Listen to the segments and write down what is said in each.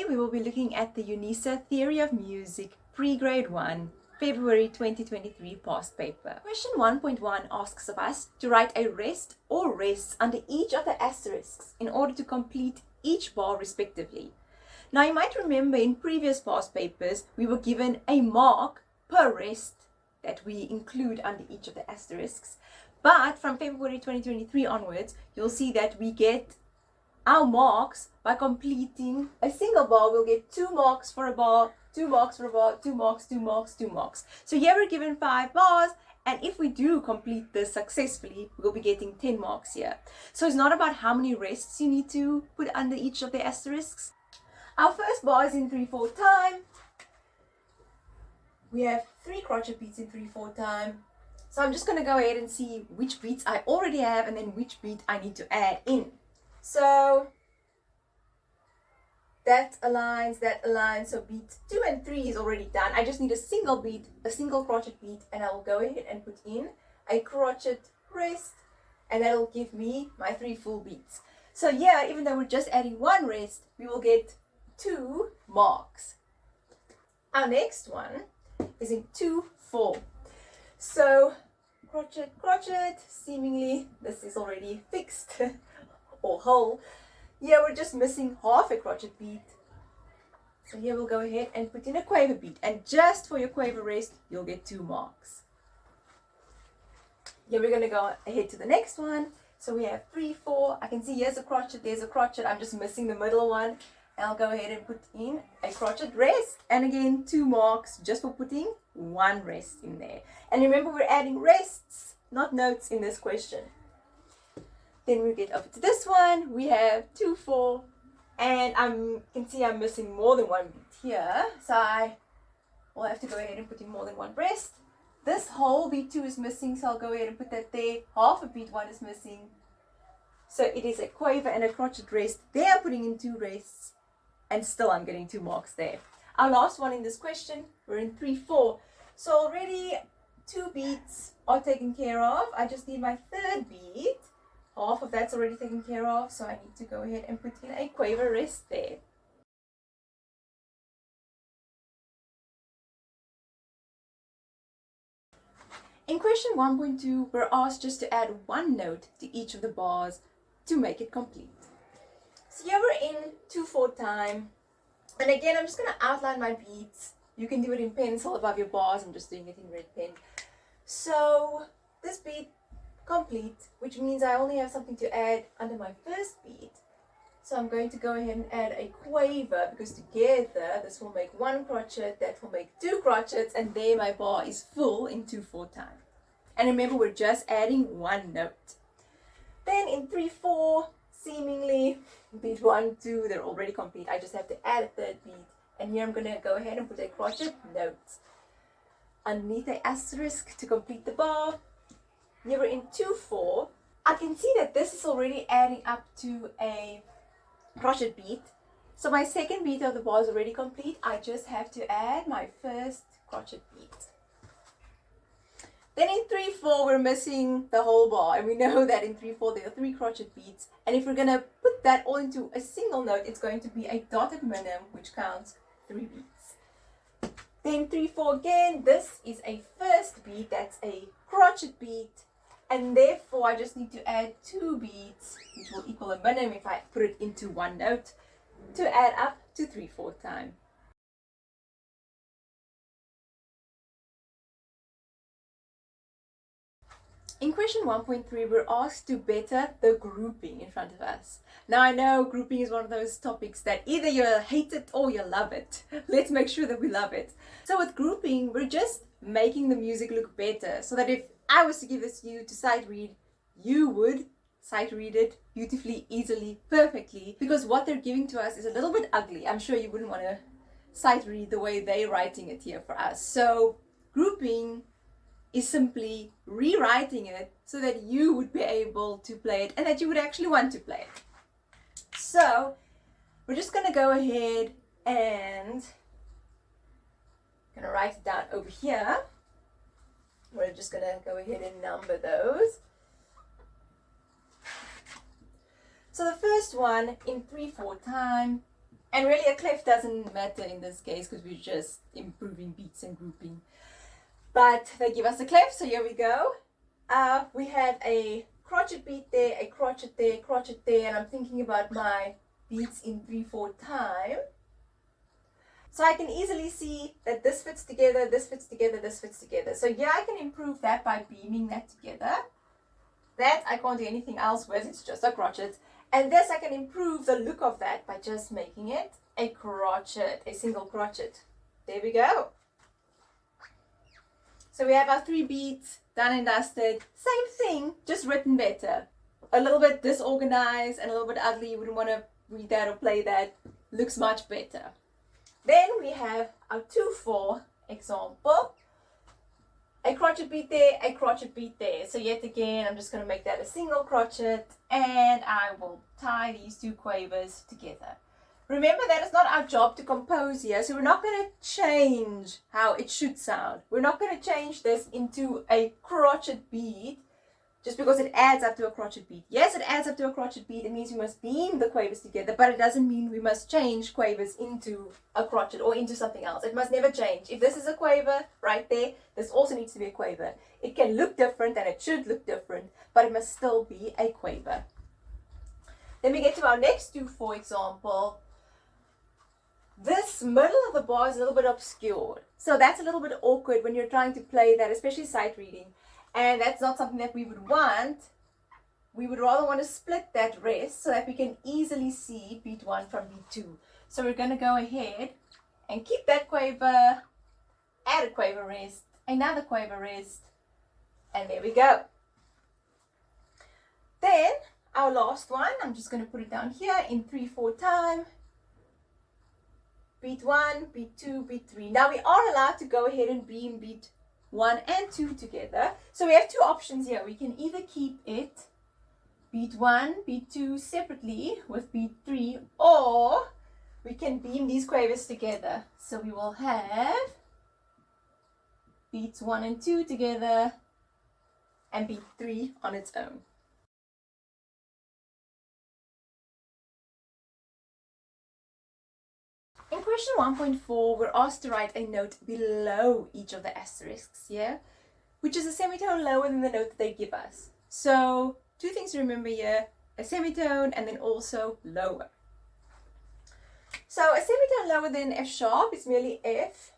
we will be looking at the UNISA Theory of Music Pre-Grade 1, February 2023 past paper. Question 1.1 asks of us to write a rest or rests under each of the asterisks in order to complete each bar respectively. Now you might remember in previous past papers we were given a mark per rest that we include under each of the asterisks, but from February 2023 onwards you'll see that we get our marks by completing a single bar. We'll get 2 marks for a bar, 2 marks for a bar, 2 marks, 2 marks, 2 marks. So here we're given 5 bars, and if we do complete this successfully, we'll be getting 10 marks here. So it's not about how many rests you need to put under each of the asterisks. Our first bar is in 3/4 time. We have 3 crotchet beats in 3/4 time. So I'm just going to go ahead and see which beats I already have and then which beat I need to add in. So that aligns, so beat 2 and 3 is already done. I just need a single beat, a single crochet beat, and I will go ahead and put in a crochet rest, and that will give me my 3 full beats. So yeah, even though we're just adding 1 rest, we will get 2 marks. Our next one is in 2/4. So crochet, crochet, seemingly this is already fixed or whole. Here we're just missing half a crochet beat. So here we'll go ahead and put in a quaver beat, and just for your quaver rest you'll get 2 marks. Here we're going to go ahead to the next one. So we have 3/4. I can see here's a crochet, there's a crochet. I'm just missing the middle one. And I'll go ahead and put in a crochet rest, and again 2 marks just for putting 1 rest in there. And remember, we're adding rests, not notes in this question. Then we get over to this one. We have 2/4, and you can see I'm missing more than 1 beat here, so I will have to go ahead and put in more than 1 rest. This whole beat 2 is missing, so I'll go ahead and put that there. Half a beat 1 is missing, so it is a quaver and a crochet rest. There I'm putting in 2 rests, and still I'm getting 2 marks there. Our last one in this question, we're in 3/4, so already 2 beats are taken care of. I just need my 3rd beat. Half of that's already taken care of, so I need to go ahead and put in a quaver rest there. In question 1.2, we're asked just to add 1 note to each of the bars to make it complete. So here we're in 2/4 time, and again I'm just going to outline my beats. You can do it in pencil above your bars. I'm just doing it in red pen. So this beat complete, which means I only have something to add under my first beat. So I'm going to go ahead and add a quaver, because together this will make 1 crochet, that will make 2 crochets, and there my bar is full in 2/4 time. And remember, we're just adding 1 note. Then in 3/4, seemingly beat 1, 2, they're already complete. I just have to add a 3rd beat, and here I'm going to go ahead and put a crochet note underneath the asterisk to complete the bar. Here we're in 2/4. I can see that this is already adding up to a crochet beat. So my 2nd beat of the bar is already complete. I just have to add my 1st crochet beat. Then in 3/4 we're missing the whole bar, and we know that in 3/4 there are 3 crochet beats, and if we're going to put that all into a single note, it's going to be a dotted minim, which counts 3 beats. Then 3/4 again, this is a 1st beat, that's a crochet beat, and therefore I just need to add 2 beats, which will equal a minim if I put it into 1 note, to add up to 3/4 time. In question 1.3, we're asked to better the grouping in front of us. Now I know grouping is one of those topics that either you hate it or you love it. Let's make sure that we love it. So with grouping, we're just making the music look better, so that if I was to give this to you to sight read, you would sight read it beautifully, easily, perfectly, because what they're giving to us is a little bit ugly. I'm sure you wouldn't want to sight read the way they're writing it here for us. So grouping is simply rewriting it so that you would be able to play it and that you would actually want to play it. So we're just going to go ahead and going to write it down over here. We're just going to go ahead and number those. So the first one in 3/4 time, And really a clef doesn't matter in this case because we're just improving beats and grouping. But they give us a clef, so here we go. We have a crotchet beat there, a crotchet there, and I'm thinking about my beats in 3/4 time. So I can easily see that this fits together, this fits together, this fits together. So yeah, I can improve that by beaming that together. That I can't do anything else with, it's just a crotchet. And this I can improve the look of that by just making it a crotchet, a single crotchet. There we go. So we have our 3 beats done and dusted. Same thing, just written better. A little bit disorganized and a little bit ugly. You wouldn't want to read that or play that. Looks much better. Then we have our 2/4 example. A crotchet beat there, a crotchet beat there. So yet again, I'm just going to make that a single crotchet and I will tie these 2 quavers together. Remember, that is not our job to compose here, so we're not going to change how it should sound. We're not going to change this into a crotchet beat just because it adds up to a crotchet beat. Yes, it adds up to a crotchet beat. It means we must beam the quavers together, but it doesn't mean we must change quavers into a crotchet or into something else. It must never change. If this is a quaver right there, this also needs to be a quaver. It can look different and it should look different, but it must still be a quaver. Then we get to our next 2/4 example. This middle of the bar is a little bit obscured. So that's a little bit awkward when you're trying to play that, especially sight reading. And that's not something that we would want. We would rather want to split that rest so that we can easily see beat 1 from beat 2. So we're going to go ahead and keep that quaver, add a quaver rest, another quaver rest, and there we go. Then our last one, I'm just going to put it down here in 3/4 time. Beat 1, beat 2, beat 3. Now we are allowed to go ahead and beam beat 1 and 2 together. So we have 2 options here. We can either keep it beat 1, beat 2 separately with beat 3, or we can beam these quavers together. So we will have beats 1 and 2 together and beat 3 on its own. In question 1.4, we're asked to write a note below each of the asterisks here, which is a semitone lower than the note that they give us. So 2 things to remember here, a semitone and then also lower. So a semitone lower than F sharp is merely F,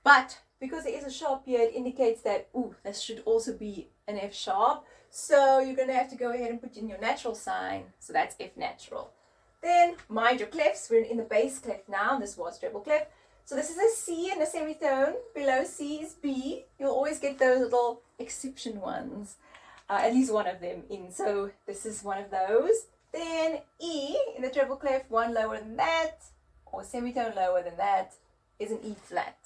but because there is a sharp here, it indicates that, this should also be an F sharp. So you're going to have to go ahead and put in your natural sign. So that's F natural. Then mind your clefs, we're in the bass clef now, this was treble clef. So this is a C and a semitone, below C is B. You'll always get those little exception ones, at least one of them in. So this is one of those. Then E in the treble clef, 1 lower than that, or semitone lower than that, is an E flat.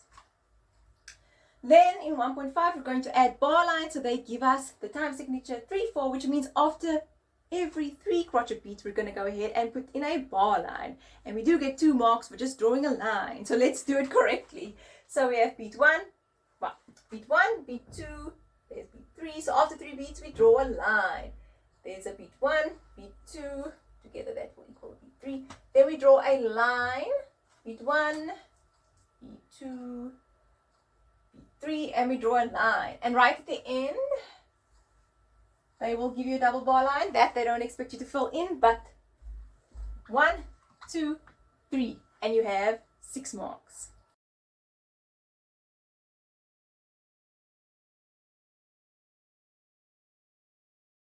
Then in 1.5 we're going to add bar lines, so they give us the time signature 3/4, which means after every 3 crotchet beats we're going to go ahead and put in a bar line, and we do get 2 marks for just drawing a line. So let's do it correctly. So we have beat 1, beat 1, beat 2, there's beat 3. So after 3 beats we draw a line. There's a beat 1, beat 2, together that will equal beat 3. Then we draw a line, beat 1, beat 2, beat 3, and we draw a line. And right at the end they will give you a double bar line that they don't expect you to fill in, but 1, 2, 3, and you have 6 marks.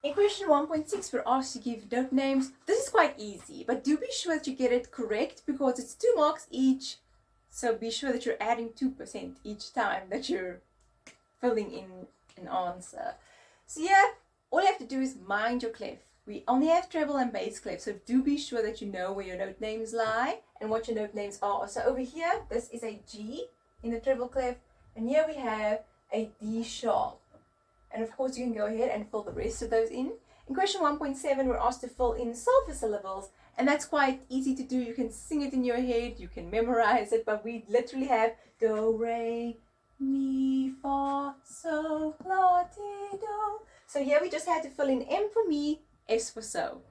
In question 1.6, we're asked to give note names. This is quite easy, but do be sure that you get it correct because it's 2 marks each. So be sure that you're adding 2% each time that you're filling in an answer. So yeah, all you have to do is mind your clef. We only have treble and bass clef, so do be sure that you know where your note names lie and what your note names are. So over here, this is a G in the treble clef, and here we have a D sharp. And of course, you can go ahead and fill the rest of those in. In question 1.7, we're asked to fill in Solfa syllables, and that's quite easy to do. You can sing it in your head, you can memorize it, but we literally have do, re, mi, fa, sol, la, ti, do. So here we just had to fill in M for me, S for so.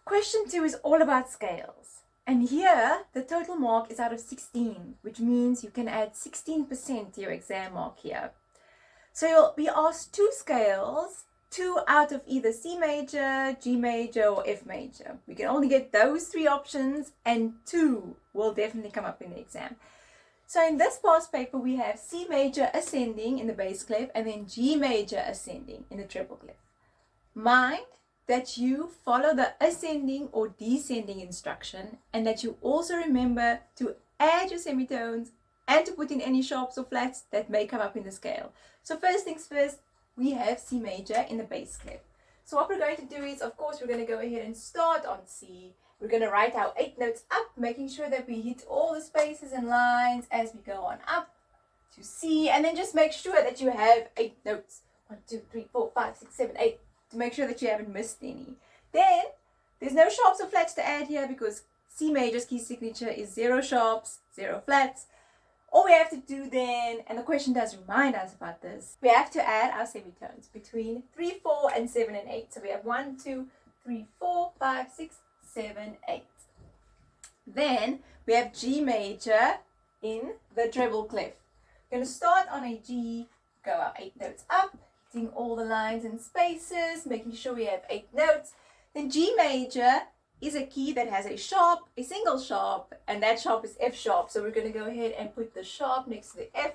Question 2 is all about scales. And here, the total mark is out of 16, which means you can add 16% to your exam mark here. So you'll be asked 2 scales, 2 out of either C major, G major, or F major. We can only get those 3 options, and 2 will definitely come up in the exam. So in this past paper, we have C major ascending in the bass clef, and then G major ascending in the treble clef. Mind that you follow the ascending or descending instruction, and that you also remember to add your semitones and to put in any sharps or flats that may come up in the scale. So first things first, we have C major in the bass clef. So what we're going to do is, of course, we're going to go ahead and start on C. We're going to write our 8 notes up, making sure that we hit all the spaces and lines as we go on up to C, and then just make sure that you have 8 notes. 1, 2, 3, 4, 5, 6, 7, 8. To make sure that you haven't missed any. Then there's no sharps or flats to add here because C major's key signature is 0 sharps, 0 flats. All we have to do then, and the question does remind us about this, we have to add our semitones between 3, 4, and 7 and 8. So we have 1, 2, 3, 4, 5, 6, 7, 8. Then we have G major in the treble clef. We're going to start on a G, go our 8 notes up, hitting all the lines and spaces, making sure we have 8 notes. Then G major is a key that has a sharp, a single sharp, and that sharp is F sharp. So we're going to go ahead and put the sharp next to the F,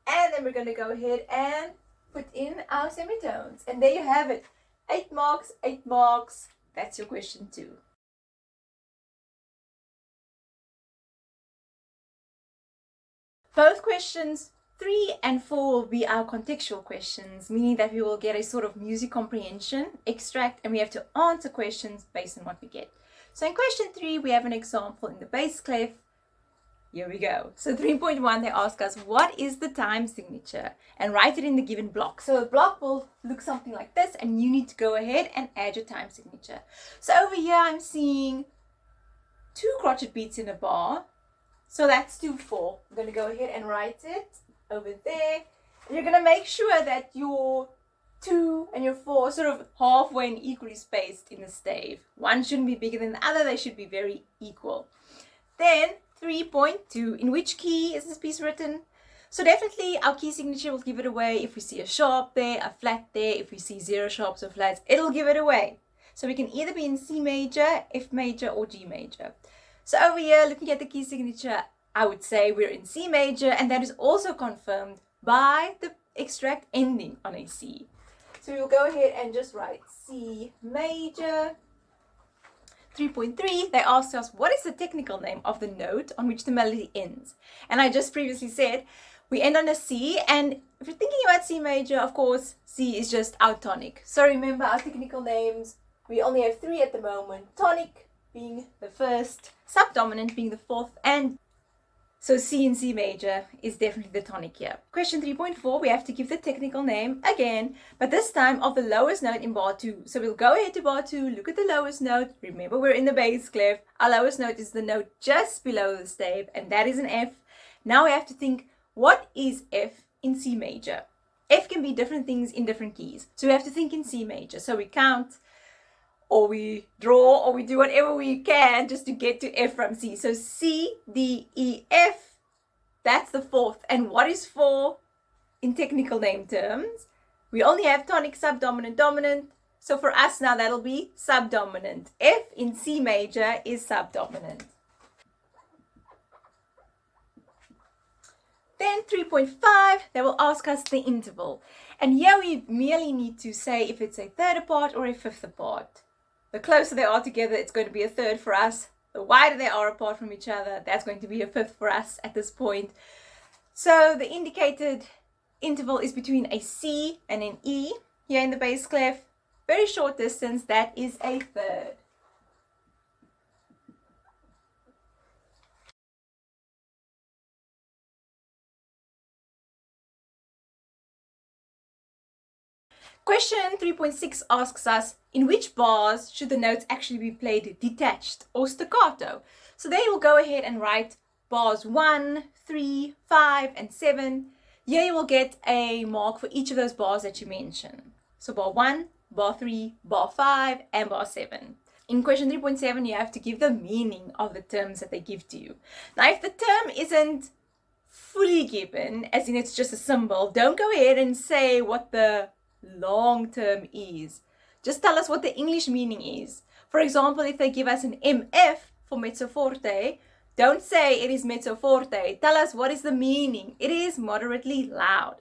and then we're going to go ahead and put in our semitones. And there you have it. 8 marks, 8 marks. That's your question 2. Both questions 3 and 4 will be our contextual questions, meaning that we will get a sort of music comprehension extract, and we have to answer questions based on what we get. So in question 3, we have an example in the bass clef. Here we go. So 3.1, they ask us, what is the time signature? And write it in the given block. So the block will look something like this, and you need to go ahead and add your time signature. So over here, I'm seeing 2 crotchet beats in a bar. So that's 2/4. I'm going to go ahead and write it over there. And you're going to make sure that your 2 and your 4 are sort of halfway and equally spaced in the stave. One shouldn't be bigger than the other. They should be very equal. Then 3.2, in which key is this piece written? So definitely our key signature will give it away. If we see a sharp there, a flat there, if we see 0 sharps or flats, it'll give it away. So we can either be in C major, F major, or G major. So over here, looking at the key signature, I would say we're in C major, and that is also confirmed by the extract ending on a C. So we'll go ahead and just write C major. 3.3, they asked us, what is the technical name of the note on which the melody ends? And I just previously said, we end on a C, and if you're thinking about C major, of course, C is just our tonic. So remember our technical names, we only have 3 at the moment. Tonic being the first, subdominant being the 4th, and so C in C major is definitely the tonic here. Question 3.4, we have to give the technical name again, but this time of the lowest note in bar 2. So we'll go ahead to bar 2, look at the lowest note. Remember, we're in the bass clef. Our lowest note is the note just below the stave, and that is an F. Now we have to think, what is F in C major? F can be different things in different keys. So we have to think in C major. So we count, or we draw, or we do whatever we can just to get to F from C. So C, D, E, F, that's the 4th. And what is 4 in technical name terms? We only have tonic, subdominant, dominant. So for us now, that'll be subdominant. F in C major is subdominant. Then 3.5, they will ask us the interval. And here we merely need to say if it's a 3rd apart or a 5th apart. The closer they are together, it's going to be a 3rd for us. The wider they are apart from each other, that's going to be a 5th for us at this point. So the indicated interval is between a C and an E here in the bass clef. Very short distance, that is a 3rd. Question 3.6 asks us, in which bars should the notes actually be played detached or staccato? So there you will go ahead and write bars 1, 3, 5, and 7. Here you will get a mark for each of those bars that you mention. So bar 1, bar 3, bar 5, and bar 7. In question 3.7, you have to give the meaning of the terms that they give to you. Now, if the term isn't fully given, as in it's just a symbol, don't go ahead and say what the long term is. Just tell us what the English meaning is. For example, if they give us an MF for mezzo forte, don't say it is mezzo forte. Tell us what is the meaning. It is moderately loud.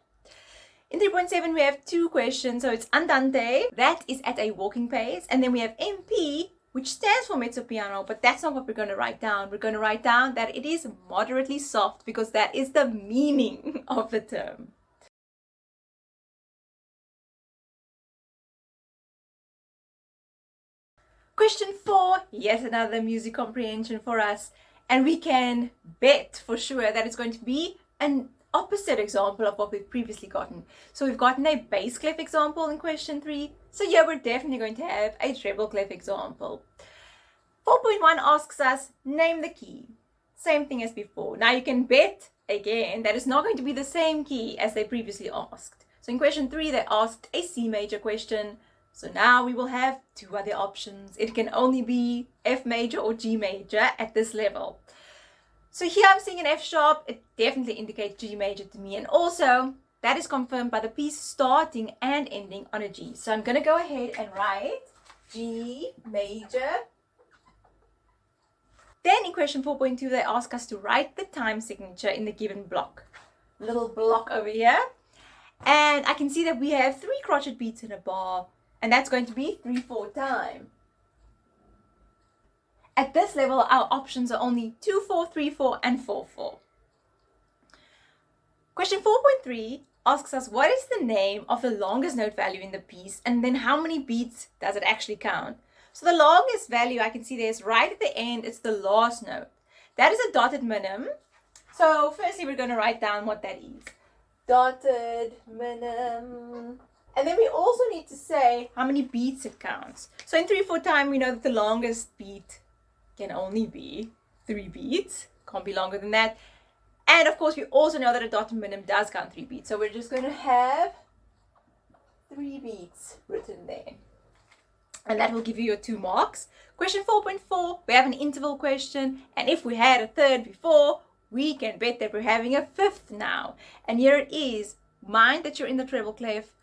In 3.7, we have two questions. So it's andante, that is at a walking pace. And then we have MP, which stands for mezzo piano, but that's not what we're going to write down. We're going to write down that it is moderately soft because that is the meaning of the term. Question 4, yet another music comprehension for us. And we can bet for sure that it's going to be an opposite example of what we've previously gotten. So we've gotten a bass clef example in question 3. So yeah, we're definitely going to have a treble clef example. 4.1 asks us, name the key. Same thing as before. Now you can bet again that it's not going to be the same key as they previously asked. So in question 3, they asked a C major question. So now we will have two other options. It can only be F major or G major at this level. So here I'm seeing an F sharp. It definitely indicates G major to me. And also that is confirmed by the piece starting and ending on a G. So I'm going to go ahead and write G major. Then in question 4.2, they ask us to write the time signature in the given block. Little block over here. And I can see that we have 3 crotchet beats in a bar. And that's going to be 3/4 time. At this level, our options are only 2/4, 3/4, and 4/4. Question 4.3 asks us what is the name of the longest note value in the piece, and then how many beats does it actually count? So the longest value I can see there is right at the end. It's the last note. That is a dotted minim. So firstly, we're going to write down what that is. Dotted minim. And then we also need to say how many beats it counts. So in 3/4 time, we know that the longest beat can only be 3 beats. Can't be longer than that. And of course, we also know that a dotted minim does count 3 beats. So we're just going to have 3 beats written there. And that will give you your 2 marks. Question 4.4, we have an interval question. And if we had a third before, we can bet that we're having a 5th now. And here it is. Mind that you're in the treble clef.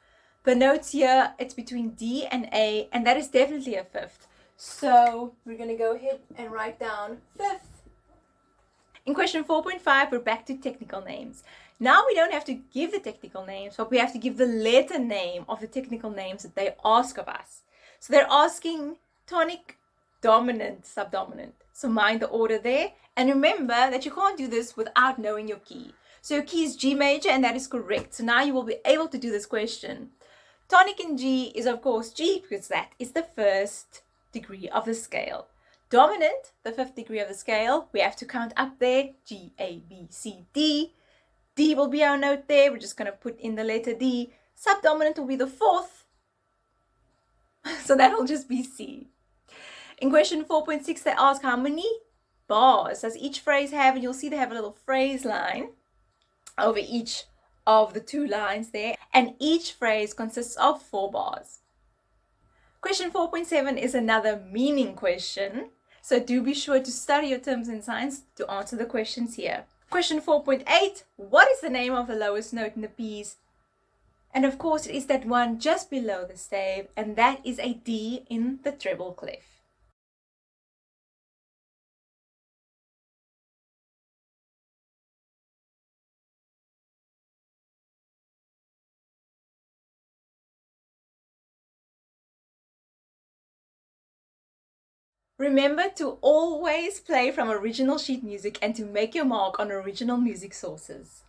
The notes here, it's between D and A, and that is definitely a 5th. So we're going to go ahead and write down 5th. In question 4.5, we're back to technical names. Now we don't have to give the technical names, but we have to give the letter name of the technical names that they ask of us. So they're asking tonic, dominant, subdominant. So mind the order there. And remember that you can't do this without knowing your key. So your key is G major, and that is correct. So now you will be able to do this question. Tonic in G is of course G because that is the 1st degree of the scale. Dominant, the 5th degree of the scale, we have to count up there, G, A, B, C, D. D will be our note there, we're just going to put in the letter D. Subdominant will be the 4th, so that will just be C. In question 4.6, they ask how many bars does each phrase have, and you'll see they have a little phrase line over each of the 2 lines there, and each phrase consists of 4 bars. Question 4.7 is another meaning question, so do be sure to study your terms in science to answer the questions here. Question 4.8, what is the name of the lowest note in the piece? And of course it is that one just below the stave, and that is a D in the treble clef. Remember to always play from original sheet music and to make your mark on original music sources.